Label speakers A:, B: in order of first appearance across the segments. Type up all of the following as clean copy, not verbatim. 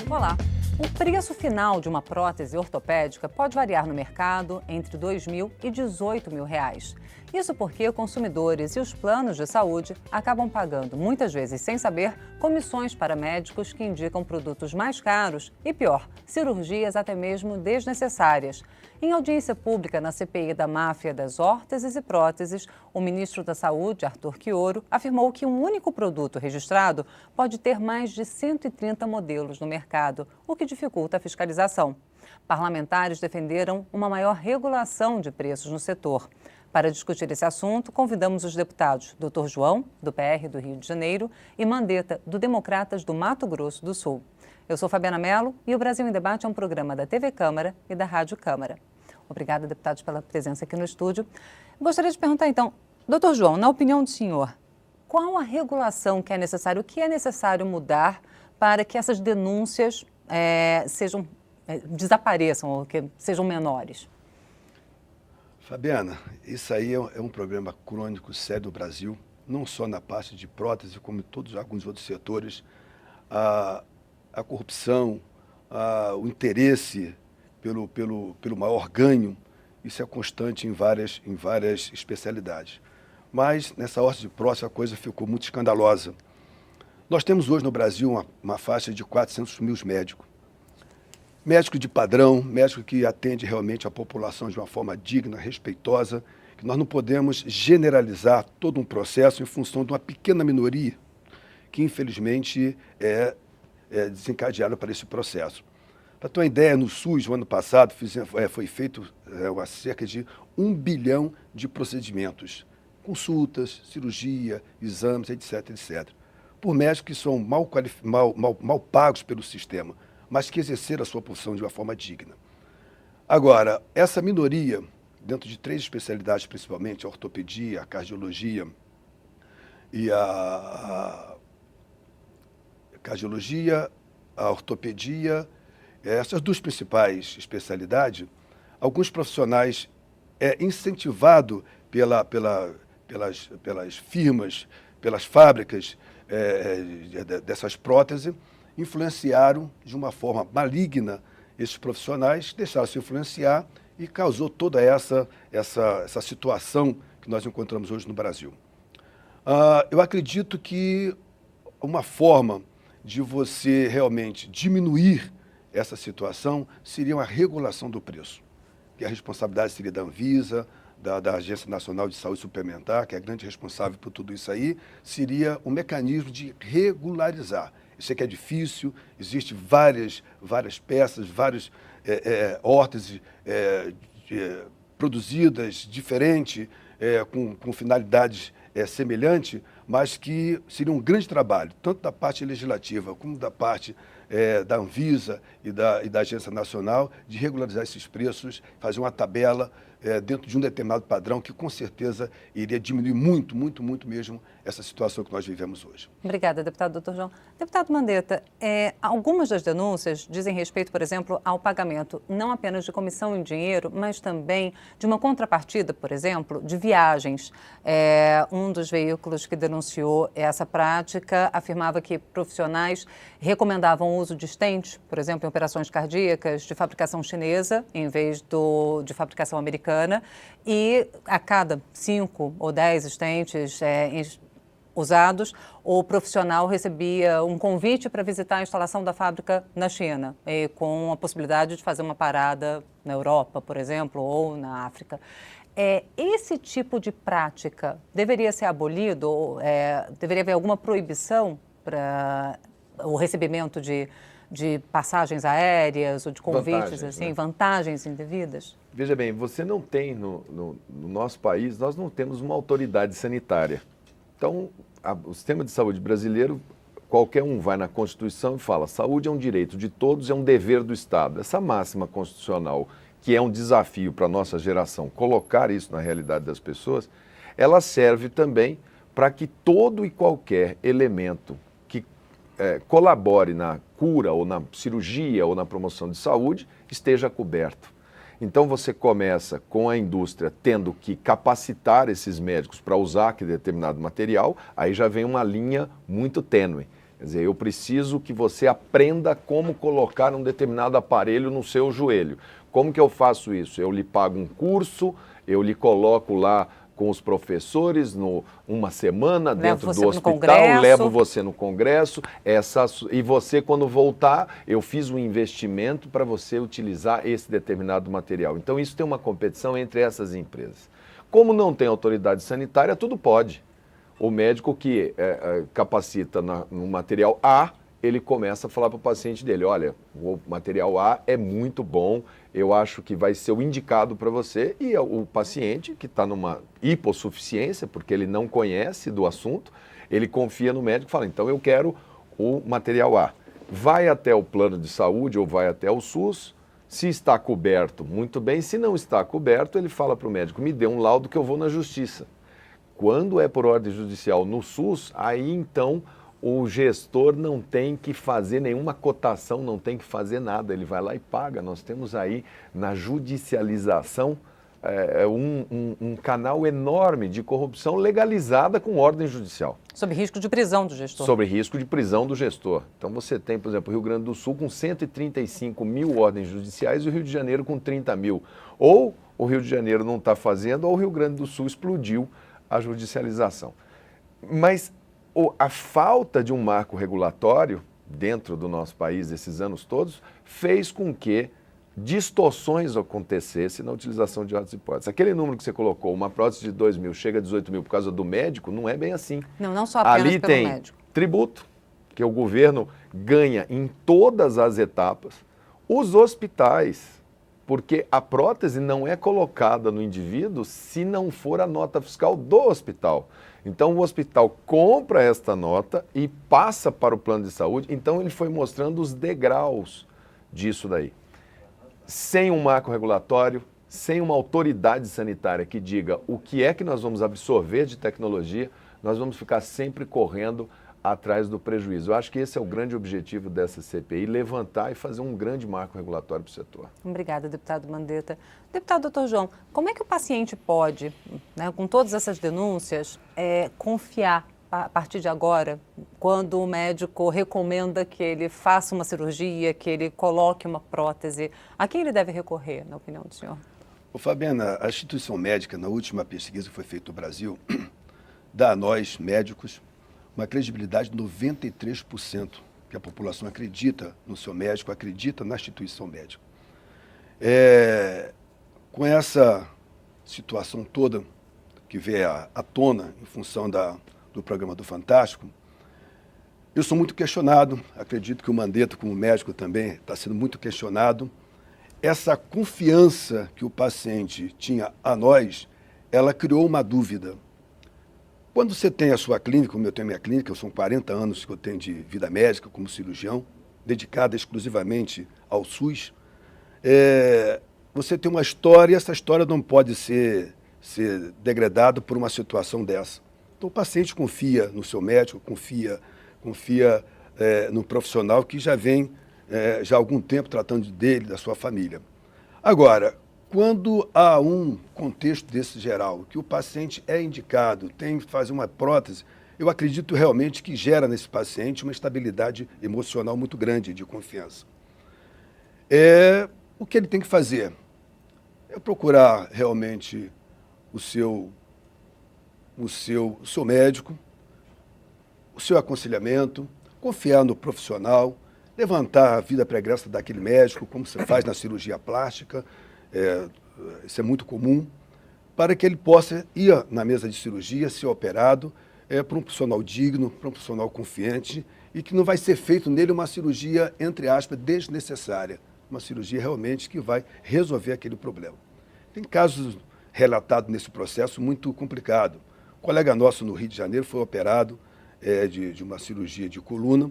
A: Olá! O preço final de uma prótese ortopédica pode variar no mercado entre R$ 2.000 e R$ 18.000. Isso porque consumidores e os planos de saúde acabam pagando, muitas vezes sem saber, comissões para médicos que indicam produtos mais caros e, pior, cirurgias até mesmo desnecessárias. Em audiência pública na CPI da máfia das órteses e próteses, o ministro da Saúde, Arthur Quiorio, afirmou que um único produto registrado pode ter mais de 130 modelos no mercado, o que dificulta a fiscalização. Parlamentares defenderam uma maior regulação de preços no setor. Para discutir esse assunto, convidamos os deputados Dr. João, do PR do Rio de Janeiro, e Mandetta, do Democratas do Mato Grosso do Sul. Eu sou Fabiana Mello e o Brasil em Debate é um programa da TV Câmara e da Rádio Câmara. Obrigada, deputados, pela presença aqui no estúdio. Gostaria de perguntar, então, Dr. João, na opinião do senhor, qual a regulação que é necessária, o que é necessário mudar para que essas denúncias desapareçam ou que sejam menores?
B: Fabiana, isso aí é um problema crônico sério no Brasil, não só na parte de prótese, como em alguns outros setores. A corrupção, o interesse pelo maior ganho, isso é constante em várias especialidades. Mas nessa órtese de prótese a coisa ficou muito escandalosa. Nós temos hoje no Brasil uma faixa de 400 mil médicos. Médico de padrão, médico que atende realmente a população de uma forma digna, respeitosa, que nós não podemos generalizar todo um processo em função de uma pequena minoria que, infelizmente, é desencadeada para esse processo. Para ter uma ideia, no SUS, no ano passado, foi feito cerca de 1 bilhão de procedimentos, consultas, cirurgia, exames, etc., etc., por médicos que são mal pagos pelo sistema, mas que exerceram a sua profissão de uma forma digna. Agora, essa minoria, dentro de 3 especialidades principalmente, a ortopedia, a cardiologia e a ortopedia, essas 2 principais especialidades, alguns profissionais incentivados pelas firmas, pelas fábricas dessas próteses, influenciaram de uma forma maligna esses profissionais, deixaram-se influenciar e causou toda essa situação que nós encontramos hoje no Brasil. Eu acredito que uma forma de você realmente diminuir essa situação seria uma regulação do preço, que a responsabilidade seria da Anvisa, da Agência Nacional de Saúde Suplementar, que é a grande responsável por tudo isso aí, seria um mecanismo de regularizar. Eu sei que é difícil, existem várias peças, várias órteses produzidas diferentes, com finalidades semelhantes, mas que seria um grande trabalho, tanto da parte legislativa como da parte da Anvisa e da Agência Nacional, de regularizar esses preços, fazer uma tabela dentro de um determinado padrão que, com certeza, iria diminuir muito, muito, muito mesmo essa situação que nós vivemos hoje.
A: Obrigada, deputado Dr. João. Deputado Mandetta, algumas das denúncias dizem respeito, por exemplo, ao pagamento não apenas de comissão em dinheiro, mas também de uma contrapartida, por exemplo, de viagens. Um dos veículos que denunciou essa prática afirmava que profissionais recomendavam o uso de stents, por exemplo, em operações cardíacas, de fabricação chinesa, em vez de fabricação americana, e a cada 5 ou 10 stents usados, o profissional recebia um convite para visitar a instalação da fábrica na China, com a possibilidade de fazer uma parada na Europa, por exemplo, ou na África. Esse tipo de prática deveria ser abolido? Deveria haver alguma proibição para o recebimento de passagens aéreas ou de convites, vantagens indevidas?
C: Veja bem, você não tem no nosso país, nós não temos uma autoridade sanitária. Então, o sistema de saúde brasileiro, qualquer um vai na Constituição e fala: saúde é um direito de todos, é um dever do Estado. Essa máxima constitucional, que é um desafio para a nossa geração, colocar isso na realidade das pessoas, ela serve também para que todo e qualquer elemento que colabore na cura ou na cirurgia ou na promoção de saúde esteja coberto. Então você começa com a indústria tendo que capacitar esses médicos para usar aquele determinado material, aí já vem uma linha muito tênue. Quer dizer, eu preciso que você aprenda como colocar um determinado aparelho no seu joelho. Como que eu faço isso? Eu lhe pago um curso, eu lhe coloco lá com os professores uma semana dentro do hospital, levo você no congresso, e você, quando voltar, eu fiz um investimento para você utilizar esse determinado material. Então, isso tem uma competição entre essas empresas. Como não tem autoridade sanitária, tudo pode. O médico que capacita no material A, ele começa a falar para o paciente dele, olha, o material A é muito bom, eu acho que vai ser o indicado para você, e o paciente que está numa hipossuficiência, porque ele não conhece do assunto, ele confia no médico e fala, então eu quero o material A. Vai até o plano de saúde ou vai até o SUS, se está coberto, muito bem, se não está coberto, ele fala para o médico, me dê um laudo que eu vou na justiça. Quando é por ordem judicial no SUS, aí então o gestor não tem que fazer nenhuma cotação, não tem que fazer nada, ele vai lá e paga. Nós temos aí na judicialização um canal enorme de corrupção legalizada com ordem judicial.
A: Sob risco de prisão do gestor.
C: Sobre risco de prisão do gestor. Então você tem, por exemplo, o Rio Grande do Sul com 135 mil ordens judiciais e o Rio de Janeiro com 30 mil. Ou o Rio de Janeiro não está fazendo, ou o Rio Grande do Sul explodiu a judicialização. Mas a falta de um marco regulatório dentro do nosso país esses anos todos fez com que distorções acontecessem na utilização de outras hipóteses. Aquele número que você colocou, uma prótese de 2 mil chega a 18 mil por causa do médico, não é bem assim.
A: Não só apenas
C: ali
A: pelo
C: tem
A: médico.
C: Tributo, que o governo ganha em todas as etapas, os hospitais, porque a prótese não é colocada no indivíduo se não for a nota fiscal do hospital. Então o hospital compra esta nota e passa para o plano de saúde, então ele foi mostrando os degraus disso daí. Sem um marco regulatório, sem uma autoridade sanitária que diga o que é que nós vamos absorver de tecnologia, nós vamos ficar sempre correndo atrás do prejuízo. Eu acho que esse é o grande objetivo dessa CPI, levantar e fazer um grande marco regulatório para o setor.
A: Obrigada, deputado Mandetta. Deputado doutor João, como é que o paciente pode, né, com todas essas denúncias, confiar a partir de agora, quando o médico recomenda que ele faça uma cirurgia, que ele coloque uma prótese? A quem ele deve recorrer, na opinião do senhor?
B: Fabiana, a instituição médica, na última pesquisa que foi feita no Brasil, dá a nós, médicos, uma credibilidade de 93%, que a população acredita no seu médico, acredita na instituição médica. Com essa situação toda que veio à tona em função do programa do Fantástico, eu sou muito questionado, acredito que o Mandetta, como médico, também está sendo muito questionado. Essa confiança que o paciente tinha a nós, ela criou uma dúvida. Quando você tem a sua clínica, como eu tenho a minha clínica, são 40 anos que eu tenho de vida médica como cirurgião, dedicada exclusivamente ao SUS, você tem uma história e essa história não pode ser degradada por uma situação dessa. Então o paciente confia no seu médico, confia no profissional que já vem já há algum tempo tratando dele, da sua família. Agora, quando há um contexto desse geral, que o paciente é indicado, tem que fazer uma prótese, eu acredito realmente que gera nesse paciente uma estabilidade emocional muito grande de confiança. O que ele tem que fazer? É procurar realmente o seu médico, o seu aconselhamento, confiar no profissional, levantar a vida pregressa daquele médico, como se faz na cirurgia plástica, isso é muito comum, para que ele possa ir na mesa de cirurgia, ser operado por um profissional digno, por um profissional confiante, e que não vai ser feito nele uma cirurgia, entre aspas, desnecessária, uma cirurgia realmente que vai resolver aquele problema. Tem casos relatados nesse processo muito complicado. Um colega nosso no Rio de Janeiro foi operado de uma cirurgia de coluna,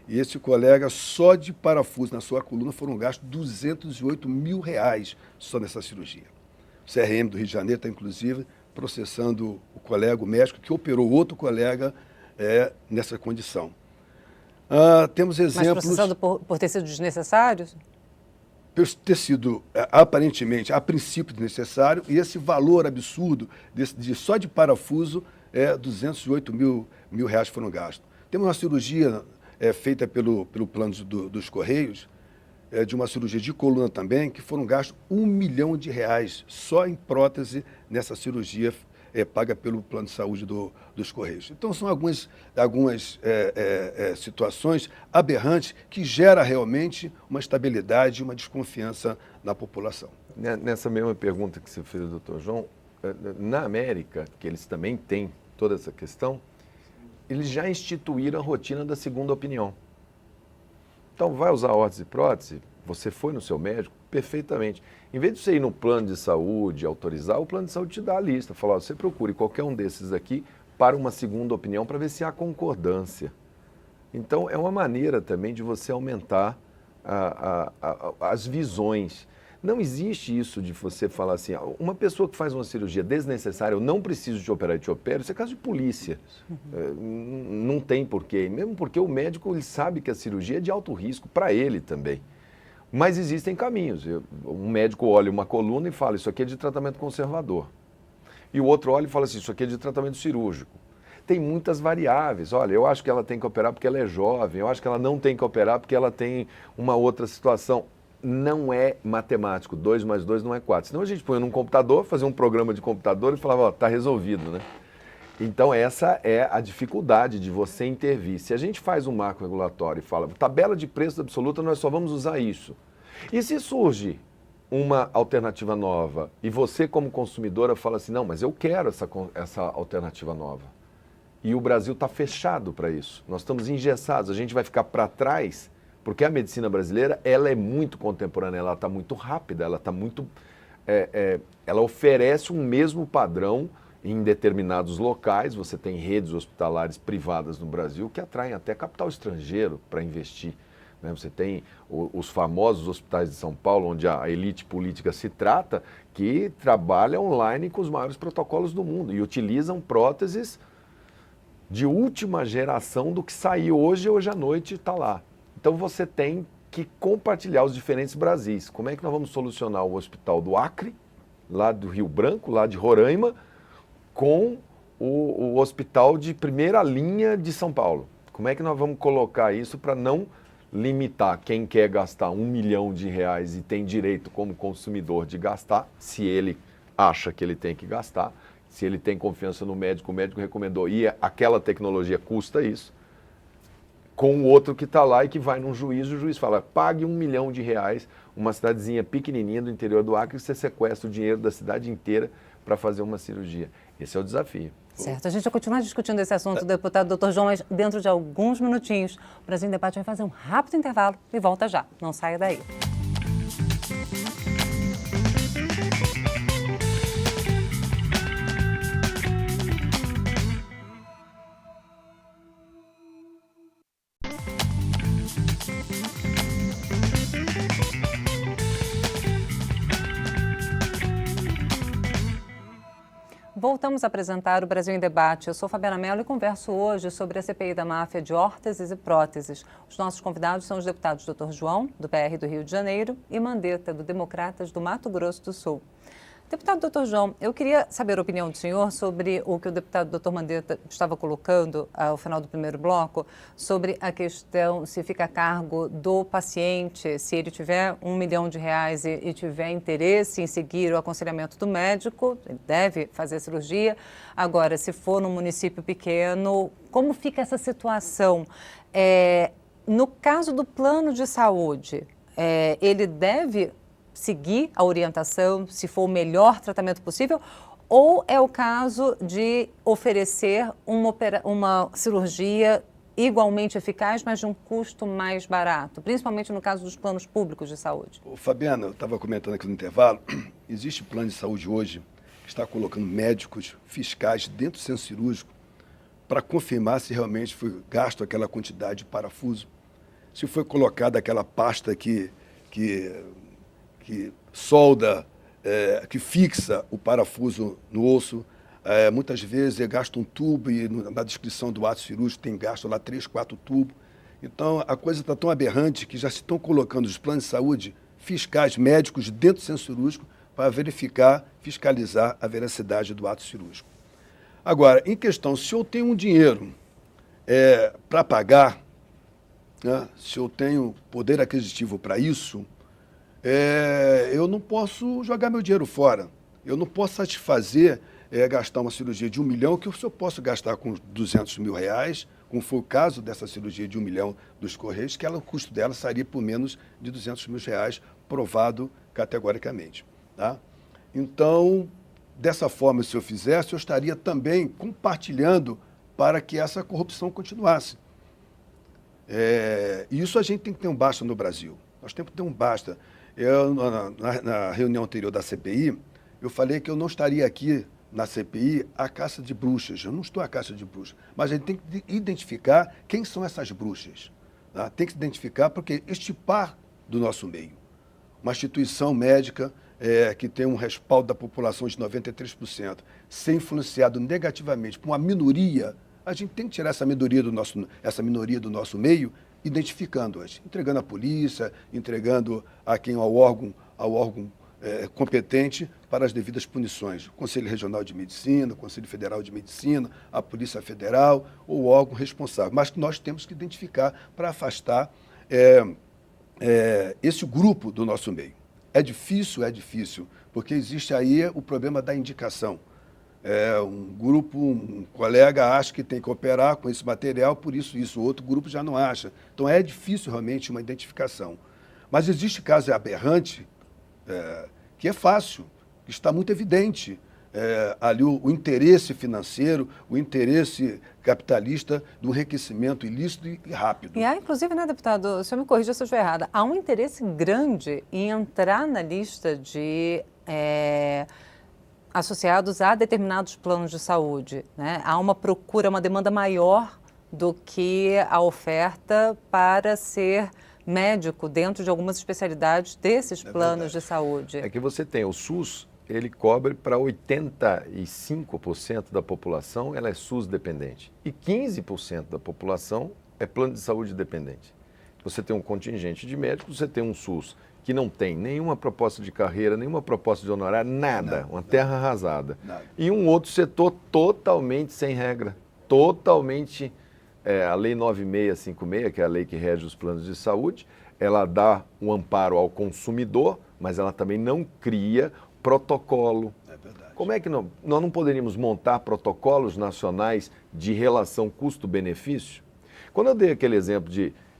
B: e esse colega, só de parafuso na sua coluna, foram gastos R$208 mil só nessa cirurgia. O CRM do Rio de Janeiro está, inclusive, processando o colega, o médico, que operou outro colega nessa condição. Temos exemplos...
A: Mas processando por ter sido desnecessários?
B: ter sido aparentemente, a princípio, necessário, e esse valor absurdo só de parafuso, 208 mil reais foram gastos. Temos uma cirurgia feita pelo plano dos Correios, de uma cirurgia de coluna também, que foram gastos R$1 milhão só em prótese nessa cirurgia paga pelo plano de saúde dos Correios. Então, são algumas situações aberrantes que geram realmente uma estabilidade e uma desconfiança na população.
C: Nessa mesma pergunta que você fez, doutor João, na América, que eles também têm toda essa questão, eles já instituíram a rotina da segunda opinião. Então, vai usar órtese e prótese, você foi no seu médico, perfeitamente. Em vez de você ir no plano de saúde, autorizar, o plano de saúde te dá a lista. Fala, ó, você procure qualquer um desses aqui para uma segunda opinião, para ver se há concordância. Então, é uma maneira também de você aumentar as visões. Não existe isso de você falar assim, uma pessoa que faz uma cirurgia desnecessária, eu não preciso te operar e te opero, isso é caso de polícia. Não tem porquê. Mesmo porque o médico ele sabe que a cirurgia é de alto risco, para ele também. Mas existem caminhos. Um médico olha uma coluna e fala, isso aqui é de tratamento conservador. E o outro olha e fala assim, isso aqui é de tratamento cirúrgico. Tem muitas variáveis. Olha, eu acho que ela tem que operar porque ela é jovem, eu acho que ela não tem que operar porque ela tem uma outra situação. Não é matemático, 2 mais 2 não é 4. Senão a gente põe num computador, fazia um programa de computador e falava, ó, tá resolvido, né? Então essa é a dificuldade de você intervir. Se a gente faz um marco regulatório e fala, tabela de preço absoluta, nós só vamos usar isso. E se surge uma alternativa nova e você como consumidora fala assim, não, mas eu quero essa alternativa nova. E o Brasil está fechado para isso. Nós estamos engessados, a gente vai ficar para trás, porque a medicina brasileira ela é muito contemporânea, ela está muito rápida, ela está muito, ela oferece um mesmo padrão em determinados locais. Você tem redes hospitalares privadas no Brasil que atraem até capital estrangeiro para investir. Né? Você tem os famosos hospitais de São Paulo, onde a elite política se trata, que trabalha online com os maiores protocolos do mundo e utilizam próteses de última geração do que saiu hoje à noite está lá. Então você tem que compartilhar os diferentes Brasis. Como é que nós vamos solucionar o hospital do Acre, lá do Rio Branco, lá de Roraima, com o hospital de primeira linha de São Paulo? Como é que nós vamos colocar isso para não limitar quem quer gastar R$1 milhão e tem direito como consumidor de gastar, se ele acha que ele tem que gastar, se ele tem confiança no médico, o médico recomendou e aquela tecnologia custa isso, com o outro que está lá e que vai num juiz, o juiz fala, pague R$1 milhão, uma cidadezinha pequenininha do interior do Acre, você sequestra o dinheiro da cidade inteira para fazer uma cirurgia. Esse é o desafio.
A: Certo, a gente vai continuar discutindo esse assunto, deputado Dr. João, mas dentro de alguns minutinhos. O Brasil em Debate vai fazer um rápido intervalo e volta já. Não saia daí. Voltamos a apresentar o Brasil em Debate. Eu sou Fabiana Mello e converso hoje sobre a CPI da máfia de órteses e próteses. Os nossos convidados são os deputados Dr. João, do PR do Rio de Janeiro, e Mandetta, do Democratas do Mato Grosso do Sul. Deputado Dr. João, eu queria saber a opinião do senhor sobre o que o deputado Dr. Mandetta estava colocando ao final do primeiro bloco, sobre a questão se fica a cargo do paciente, se ele tiver R$1 milhão e tiver interesse em seguir o aconselhamento do médico, ele deve fazer a cirurgia. Agora, se for num município pequeno, como fica essa situação? No caso do plano de saúde, ele deve seguir a orientação, se for o melhor tratamento possível, ou é o caso de oferecer uma cirurgia igualmente eficaz, mas de um custo mais barato, principalmente no caso dos planos públicos de saúde?
B: Fabiana, eu estava comentando aqui no intervalo, existe plano de saúde hoje que está colocando médicos fiscais dentro do centro cirúrgico para confirmar se realmente foi gasto aquela quantidade de parafuso, se foi colocada aquela pasta que solda, que fixa o parafuso no osso. Muitas vezes gasta um tubo e na descrição do ato cirúrgico tem gasto lá 3, 4 tubos. Então a coisa está tão aberrante que já se estão colocando os planos de saúde fiscais médicos dentro do centro cirúrgico para verificar, fiscalizar a veracidade do ato cirúrgico. Agora, em questão, se eu tenho um dinheiro para pagar, né, se eu tenho poder aquisitivo para isso, eu não posso jogar meu dinheiro fora. Eu não posso satisfazer, gastar uma cirurgia de 1 milhão, que eu posso gastar com 200 mil reais, como foi o caso dessa cirurgia de 1 milhão dos Correios, que o custo dela sairia por menos de 200 mil reais, provado categoricamente. Tá? Então, dessa forma, se eu fizesse, eu estaria também compartilhando para que essa corrupção continuasse. Isso a gente tem que ter um basta no Brasil. Nós temos que ter um basta. Na reunião anterior da CPI, eu falei que eu não estaria aqui na CPI a caça de bruxas. Eu não estou a caça de bruxas. Mas a gente tem que identificar quem são essas bruxas. Tá? Tem que se identificar porque extirpar do nosso meio uma instituição médica que tem um respaldo da população de 93%, ser influenciado negativamente por uma minoria, a gente tem que tirar essa minoria do nosso meio, identificando-as, entregando à polícia, entregando ao órgão competente para as devidas punições. O Conselho Regional de Medicina, o Conselho Federal de Medicina, a Polícia Federal ou o órgão responsável. Mas nós temos que identificar para afastar esse grupo do nosso meio. É difícil, porque existe aí o problema da indicação. Um colega acha que tem que operar com esse material, por isso, o outro grupo já não acha. Então, é difícil realmente uma identificação. Mas existe caso aberrante, que é fácil, que está muito evidente. Ali o interesse financeiro, o interesse capitalista do enriquecimento ilícito e rápido.
A: E há, inclusive, né, deputado, o senhor me corrija se eu estiver errada, há um interesse grande em entrar na lista de associados a determinados planos de saúde, né? Há uma procura, uma demanda maior do que a oferta para ser médico dentro de algumas especialidades desses planos de saúde.
C: É que você tem o SUS, ele cobre para 85% da população, ela é SUS dependente. E 15% da população é plano de saúde dependente. Você tem um contingente de médicos, você tem um SUS que não tem nenhuma proposta de carreira, nenhuma proposta de honorário, nada, uma terra arrasada. E um outro setor totalmente sem regra, totalmente... a Lei 9656, que é a lei que rege os planos de saúde, ela dá um amparo ao consumidor, mas ela também não cria protocolo.
B: É verdade.
C: Como é que nós não poderíamos montar protocolos nacionais de relação custo-benefício? Quando eu dei aquele exemplo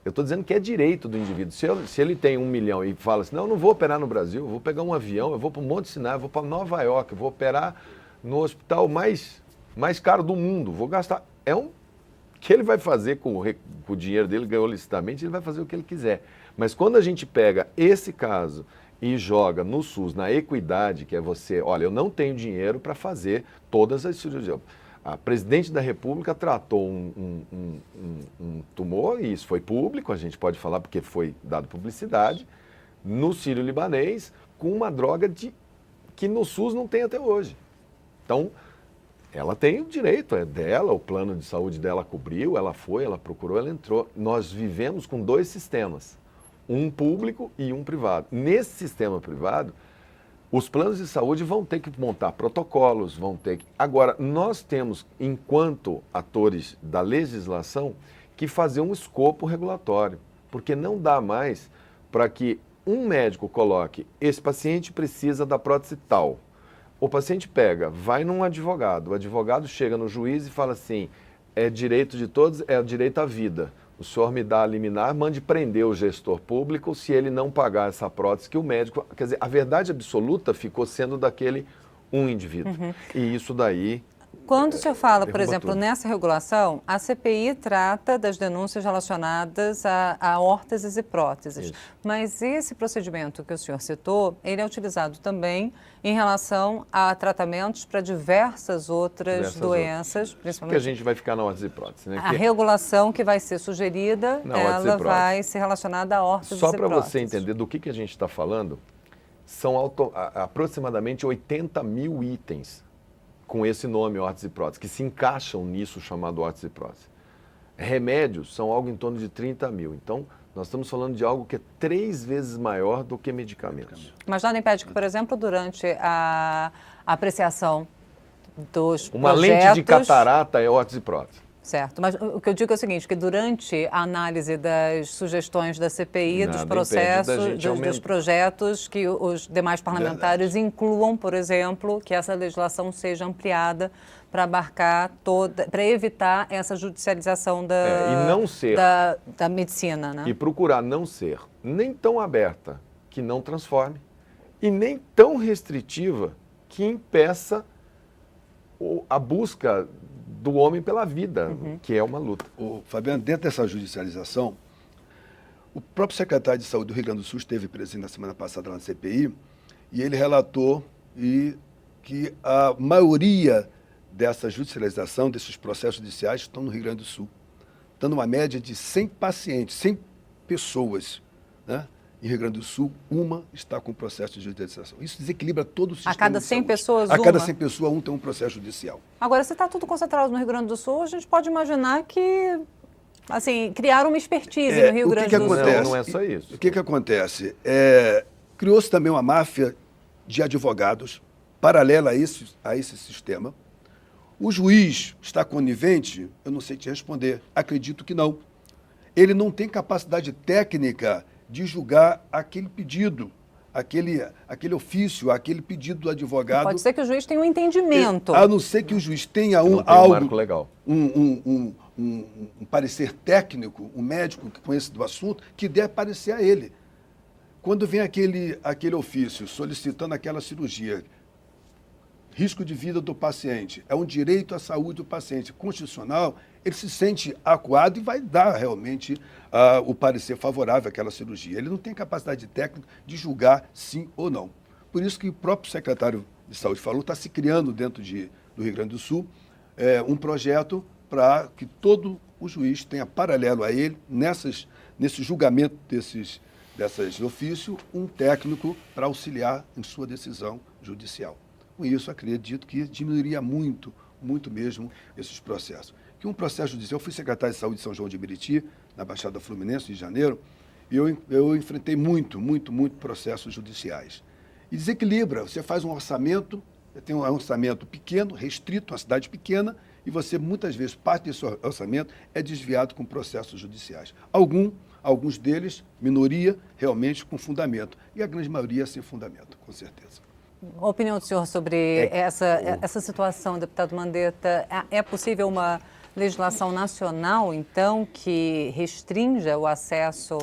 C: eu estou dizendo que é direito do indivíduo. Se ele tem 1 milhão e fala assim, não, eu não vou operar no Brasil, eu vou pegar um avião, eu vou para o Monte Sinai, eu vou para Nova York, eu vou operar no hospital mais caro do mundo, vou gastar... O que ele vai fazer com o dinheiro dele, ganhou licitamente, ele vai fazer o que ele quiser. Mas quando a gente pega esse caso e joga no SUS, na equidade, que é você, olha, eu não tenho dinheiro para fazer todas as cirurgias. A presidente da República tratou um tumor, e isso foi público, a gente pode falar porque foi dado publicidade, no Sírio-Libanês, com uma droga que no SUS não tem até hoje. Então, ela tem o direito, é dela, o plano de saúde dela cobriu, ela foi, ela procurou, ela entrou. Nós vivemos com 2 sistemas, um público e um privado. Nesse sistema privado, os planos de saúde vão ter que montar protocolos, vão ter que... Agora, nós temos, enquanto atores da legislação, que fazer um escopo regulatório, porque não dá mais para que um médico coloque, esse paciente precisa da prótese tal. O paciente pega, vai num advogado, o advogado chega no juiz e fala assim, é direito de todos, é direito à vida. O senhor me dá a liminar, mande prender o gestor público se ele não pagar essa prótese que o médico... Quer dizer, a verdade absoluta ficou sendo daquele um indivíduo. E isso daí...
A: Quando o senhor fala, por
C: derruba
A: exemplo,
C: tudo.
A: nessa regulação, a CPI trata das denúncias relacionadas a órteses e próteses.
C: Isso.
A: Mas esse procedimento que o senhor citou, ele é utilizado também em relação a tratamentos para diversas outras doenças,
C: Porque
A: principalmente...
C: a gente vai ficar na órtese e prótese, né?
A: A regulação que vai ser sugerida,
C: Na órtese e
A: ela
C: prótese.
A: vai ser relacionada a órteses
C: Só
A: e
C: para
A: próteses.
C: você entender do que a gente está falando, são aproximadamente 80 mil itens com esse nome, órtese e prótese, que se encaixam nisso chamado órtese e prótese. Remédios são algo em torno de 30 mil. Então, nós estamos falando de algo que é 3 vezes maior do que medicamentos.
A: Mas nada impede que, por exemplo, durante a apreciação dos
C: Uma
A: projetos...
C: lente de catarata é órtese e prótese.
A: Certo, mas o que eu digo é o seguinte, que durante a análise das sugestões da CPI, dos
C: Nada
A: processos,
C: impede da gente
A: dos
C: aumentar.
A: projetos, que os demais parlamentares incluam, por exemplo, que essa legislação seja ampliada para abarcar toda, para evitar essa judicialização
C: E não ser.
A: da medicina, né?
C: E procurar não ser nem tão aberta que não transforme e nem tão restritiva que impeça a busca do homem pela vida, que é uma luta.
B: Fabiano, dentro dessa judicialização, o próprio secretário de Saúde do Rio Grande do Sul esteve presente na semana passada lá na CPI e ele relatou que a maioria dessa judicialização, desses processos judiciais, estão no Rio Grande do Sul. Dando uma média de 100 pacientes, 100 pessoas, né? Em Rio Grande do Sul, uma está com processo de judicialização. Isso desequilibra todo o sistema
A: A cada
B: de
A: 100
B: saúde.
A: pessoas,
B: A cada
A: uma?
B: 100 pessoas, um tem um processo judicial.
A: Agora, se está tudo concentrado no Rio Grande do Sul, a gente pode imaginar que, assim, criaram uma expertise no Rio Grande do Sul.
C: Não é só isso.
B: O que acontece? Criou-se também uma máfia de advogados paralela a esse sistema. O juiz está conivente? Eu não sei te responder. Acredito que não. Ele não tem capacidade técnica de julgar aquele pedido, aquele ofício, aquele pedido do advogado.
A: Pode ser que o juiz tenha um entendimento.
B: A não ser que o juiz tenha
C: Um marco legal.
B: Um parecer técnico, um médico que conheça do assunto, que dê parecer a ele. Quando vem aquele ofício solicitando aquela cirurgia, risco de vida do paciente, é um direito à saúde do paciente constitucional, ele se sente acuado e vai dar realmente o parecer favorável àquela cirurgia. Ele não tem capacidade técnica de julgar sim ou não. Por isso que o próprio secretário de Saúde falou, está se criando dentro do Rio Grande do Sul um projeto para que todo o juiz tenha paralelo a ele, nesse julgamento desses ofícios, um técnico para auxiliar em sua decisão judicial. Com isso, acredito que diminuiria muito, muito mesmo esses processos. Que um processo judicial, eu fui secretário de Saúde de São João de Meriti, na Baixada Fluminense, de janeiro, e eu enfrentei muito processos judiciais. E desequilibra, você faz um orçamento, tem um orçamento pequeno, restrito, uma cidade pequena, e você, muitas vezes, parte desse orçamento é desviado com processos judiciais. Alguns deles, minoria, realmente com fundamento, e a grande maioria sem fundamento, com certeza.
A: A opinião do senhor sobre essa situação, deputado Mandetta, é possível uma legislação nacional, então, que restrinja o acesso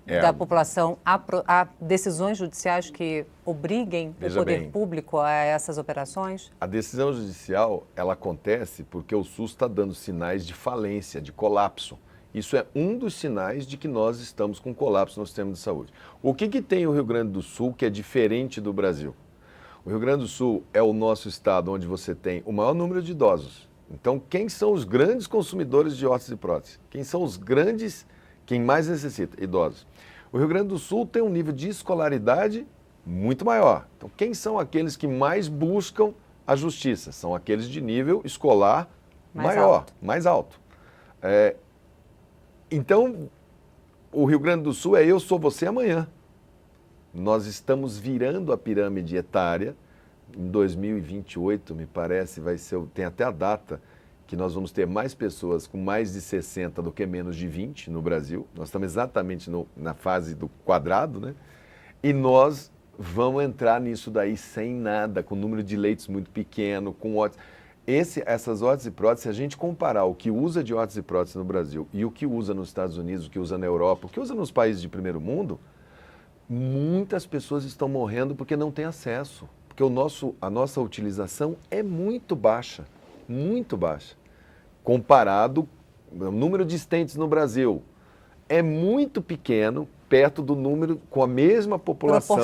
A: da população a decisões judiciais que obriguem o poder público a essas operações?
C: A decisão judicial, ela acontece porque o SUS está dando sinais de falência, de colapso. Isso é um dos sinais de que nós estamos com colapso no sistema de saúde. O que tem o Rio Grande do Sul que é diferente do Brasil? O Rio Grande do Sul é o nosso estado onde você tem o maior número de idosos. Então, quem são os grandes consumidores de órtese e prótese? Quem mais necessita? Idosos. O Rio Grande do Sul tem um nível de escolaridade muito maior. Então, quem são aqueles que mais buscam a justiça? São aqueles de nível escolar mais alto. Então, o Rio Grande do Sul é eu sou você amanhã. Nós estamos virando a pirâmide etária. Em 2028, me parece, tem até a data que nós vamos ter mais pessoas com mais de 60 do que menos de 20 no Brasil. Nós estamos exatamente na fase do quadrado, né? E nós vamos entrar nisso daí sem nada, com número de leitos muito pequeno, com órtese. Essas órteses e próteses, se a gente comparar o que usa de órtese e prótese no Brasil e o que usa nos Estados Unidos, o que usa na Europa, o que usa nos países de primeiro mundo, muitas pessoas estão morrendo porque não têm acesso. Porque a nossa utilização é muito baixa. Comparado ao número de stents no Brasil. É muito pequeno, perto do número, com a mesma população,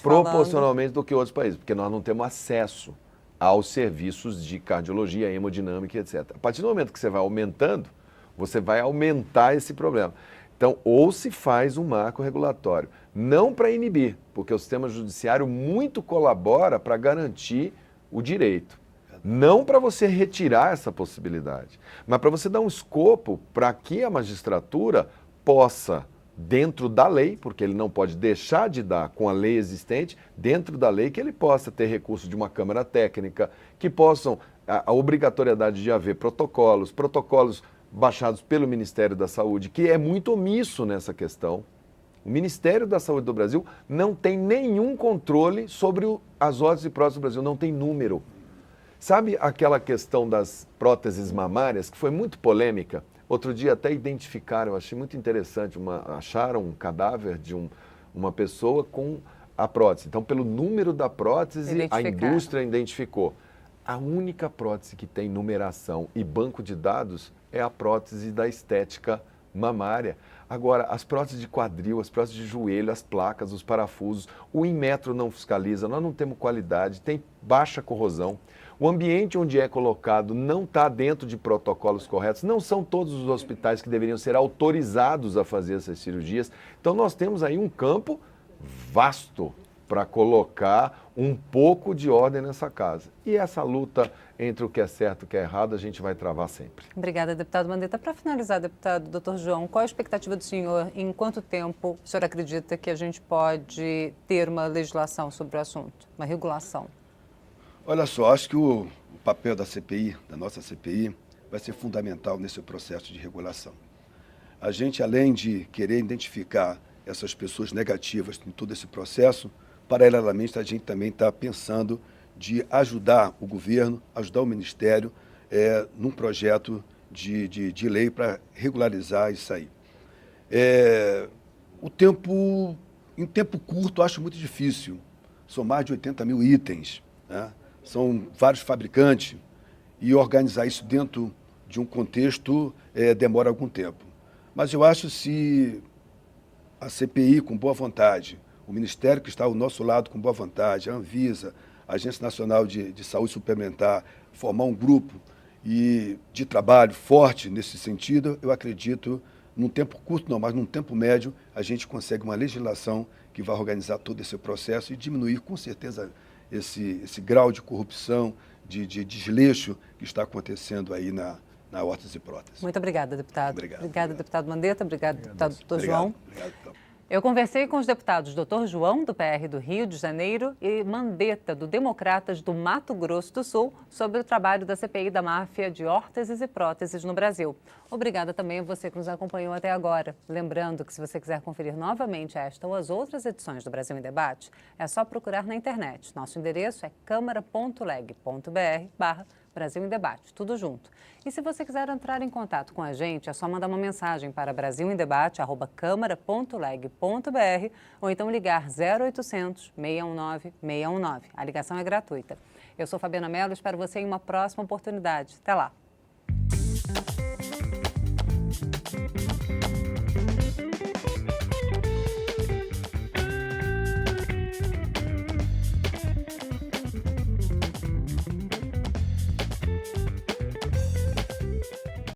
C: proporcionalmente do que outros países, porque nós não temos acesso aos serviços de cardiologia, hemodinâmica, etc. A partir do momento que você vai aumentando, você vai aumentar esse problema. Então, ou se faz um marco regulatório, não para inibir, porque o sistema judiciário muito colabora para garantir o direito. Não para você retirar essa possibilidade, mas para você dar um escopo para que a magistratura possa, dentro da lei, porque ele não pode deixar de dar com a lei existente, dentro da lei que ele possa ter recurso de uma Câmara Técnica, que possam, a obrigatoriedade de haver protocolos baixados pelo Ministério da Saúde, que é muito omisso nessa questão. O Ministério da Saúde do Brasil não tem nenhum controle sobre as órteses e próteses do Brasil, não tem número. Sabe aquela questão das próteses mamárias, que foi muito polêmica? Outro dia até identificaram, eu achei muito interessante, acharam um cadáver de uma pessoa com a prótese. Então, pelo número da prótese, a indústria identificou. A única prótese que tem numeração e banco de dados é a prótese da estética mamária. Agora, as próteses de quadril, as próteses de joelho, as placas, os parafusos, o Inmetro não fiscaliza, nós não temos qualidade, tem baixa corrosão. O ambiente onde é colocado não está dentro de protocolos corretos, não são todos os hospitais que deveriam ser autorizados a fazer essas cirurgias. Então, nós temos aí um campo vasto para colocar um pouco de ordem nessa casa. E essa luta entre o que é certo e o que é errado, a gente vai travar sempre.
A: Obrigada, deputado Mandetta. Para finalizar, deputado Dr. João, qual a expectativa do senhor? Em quanto tempo o senhor acredita que a gente pode ter uma legislação sobre o assunto, uma regulação?
B: Olha só, acho que o papel da CPI, da nossa CPI, vai ser fundamental nesse processo de regulação. A gente, além de querer identificar essas pessoas negativas em todo esse processo, paralelamente a gente também está pensando de ajudar o governo, ajudar o Ministério num projeto de lei para regularizar isso aí. Em tempo curto, acho muito difícil. São mais de 80 mil itens, né? São vários fabricantes, e organizar isso dentro de um contexto demora algum tempo. Mas eu acho que se a CPI, com boa vontade, o Ministério que está ao nosso lado com boa vontade, a Anvisa, a Agência Nacional de Saúde Suplementar, formar um grupo de trabalho forte nesse sentido, eu acredito, num tempo curto não, mas num tempo médio, a gente consegue uma legislação que vai organizar todo esse processo e diminuir com certeza esse grau de corrupção, de desleixo que está acontecendo aí na órtese e prótese.
A: Muito obrigada, deputado. Obrigada, deputado Mandetta. Obrigado, deputado Dr. João.
B: Obrigado, então.
A: Eu conversei com os deputados Dr. João, do PR do Rio de Janeiro, e Mandetta, do Democratas do Mato Grosso do Sul, sobre o trabalho da CPI da máfia de órteses e próteses no Brasil. Obrigada também a você que nos acompanhou até agora. Lembrando que se você quiser conferir novamente esta ou as outras edições do Brasil em Debate, é só procurar na internet. Nosso endereço é câmara.leg.br/Brasil em Debate, tudo junto. E se você quiser entrar em contato com a gente, é só mandar uma mensagem para brasilendebate@câmara.leg.br ou então ligar 0800 619 619. A ligação é gratuita. Eu sou Fabiana Mello e espero você em uma próxima oportunidade. Até lá!